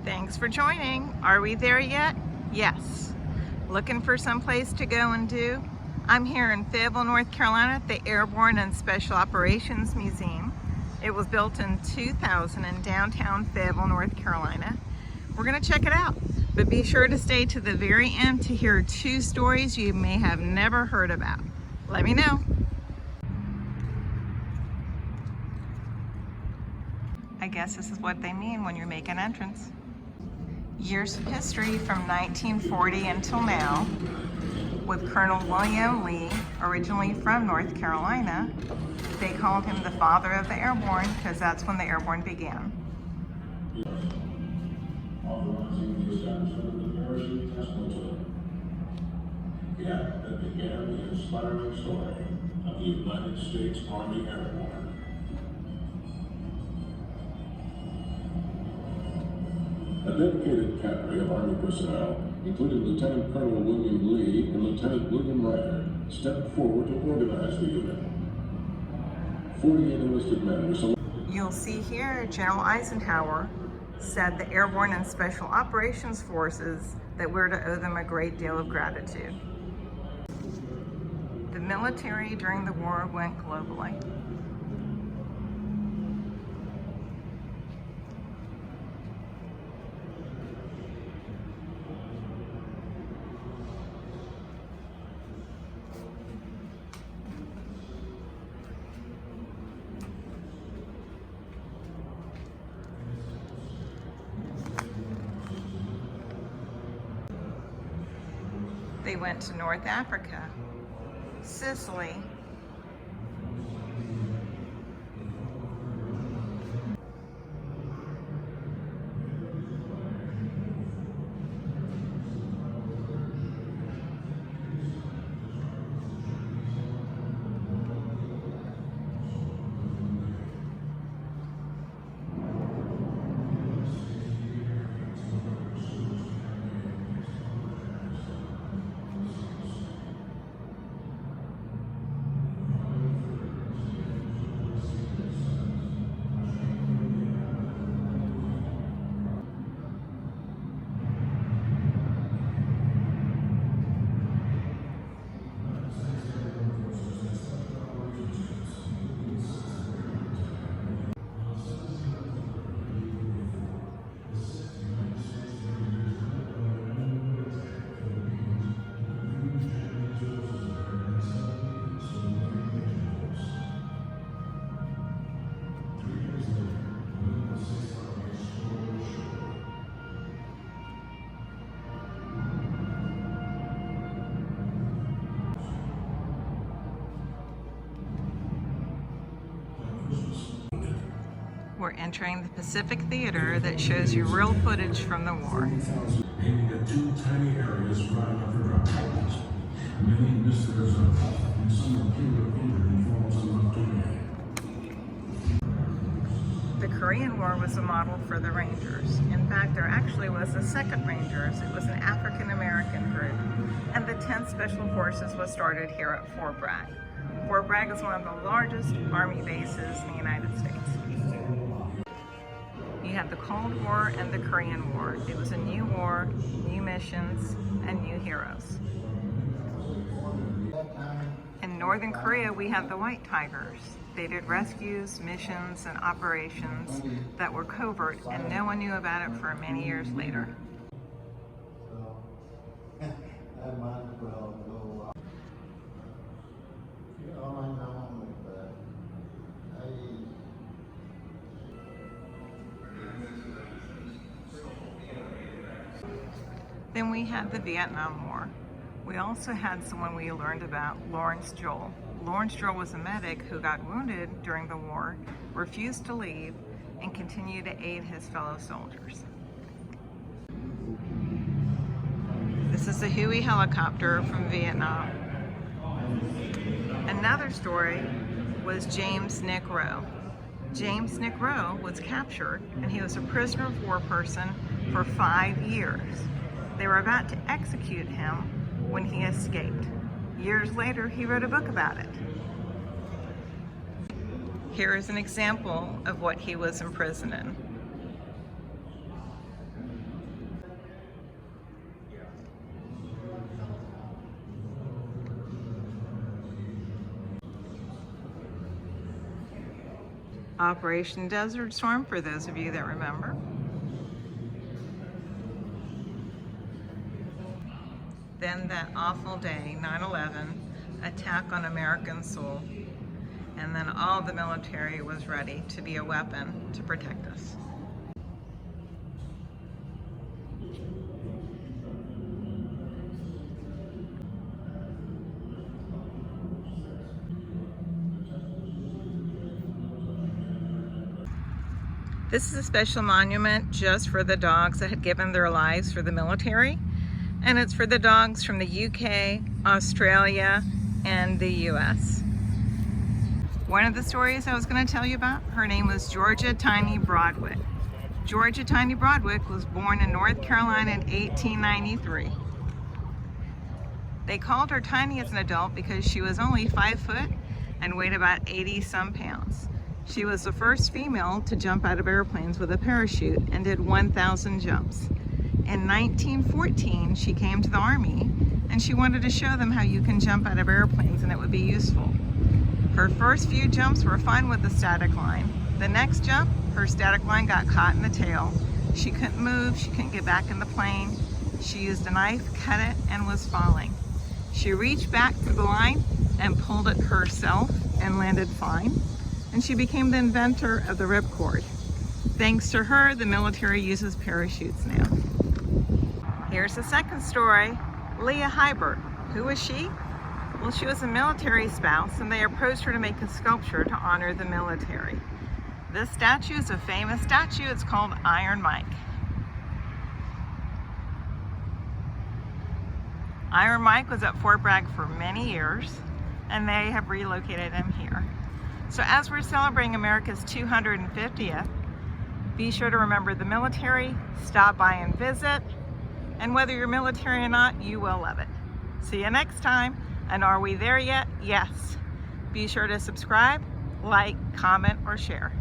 Thanks for joining. Are we there yet? Yes. Looking for some place to go and do? I'm here in Fayetteville, North Carolina at the Airborne and Special Operations Museum. It was built in 2000 in downtown Fayetteville, North Carolina. We're going to check it out, but be sure to stay to the very end to hear 2 stories you may have never heard about. Let me know. I guess this is what they mean when you make an entrance. Years of history from 1940 until now, with Colonel William Lee, originally from North Carolina. They called him the father of the Airborne because that's when the Airborne began. Authorizing the establishment of the parachute test platoon. Yeah, that began the inspiring story of the United States Army Airborne. A dedicated cadre of Army personnel, including Lieutenant Colonel William Lee and Lieutenant William Ryder, stepped forward to organize the unit. 48 enlisted men were selected. You'll see here General Eisenhower said the Airborne and Special Operations Forces that we're to owe them a great deal of gratitude. The military during the war went globally. They went to North Africa, Sicily, We're entering the Pacific Theater that shows you real footage from the war. Aiming at 2 tiny areas right after drug problems. Many visitors are caught, and some are killed or injured in falls and The Korean War was a model for the Rangers. In fact, there actually was a 2nd Rangers. It was an African-American group. And the 10th Special Forces was started here at Fort Bragg. Fort Bragg is one of the largest Army bases in the United States. You had the Cold War and the Korean War. It was a new war, new missions, and new heroes. In Northern Korea, we had the White Tigers. They did rescues, missions, and operations that were covert, and no one knew about it for many years later. Then we had the Vietnam War. We also had someone we learned about, Lawrence Joel. Lawrence Joel was a medic who got wounded during the war, refused to leave, and continued to aid his fellow soldiers. This is a Huey helicopter from Vietnam. Another story was James Nick Rowe. James Nick Rowe was captured, and he was a prisoner of war person for 5 years. They were about to execute him when he escaped. Years later, he wrote a book about it. Here is an example of what he was imprisoned in. Operation Desert Storm, for those of you that remember. Then that awful day, 9/11, attack on American soul. And then all the military was ready to be a weapon to protect us. This is a special monument just for the dogs that had given their lives for the military. And it's for the dogs from the UK, Australia, and the US. One of the stories I was going to tell you about, her name was Georgia Tiny Broadwick. Georgia Tiny Broadwick was born in North Carolina in 1893. They called her tiny as an adult because she was only 5 foot and weighed about 80 some pounds. She was the first female to jump out of airplanes with a parachute and did 1,000 jumps. In 1914, she came to the Army and she wanted to show them how you can jump out of airplanes and it would be useful. Her first few jumps were fun with the static line. The next jump, her static line got caught in the tail. She couldn't move, she couldn't get back in the plane. She used a knife, cut it, and was falling. She reached back to the line and pulled it herself and landed fine. And she became the inventor of the ripcord. Thanks to her, the military uses parachutes now. Here's the second story, Leah Hybert. Who was she? Well, she was a military spouse and they approached her to make a sculpture to honor the military. This statue is a famous statue. It's called Iron Mike. Iron Mike was at Fort Bragg for many years and they have relocated him here. So as we're celebrating America's 250th, be sure to remember the military, stop by and visit, and whether you're military or not, you will love it. See you next time, and are we there yet? Yes. Be sure to subscribe, like, comment, or share.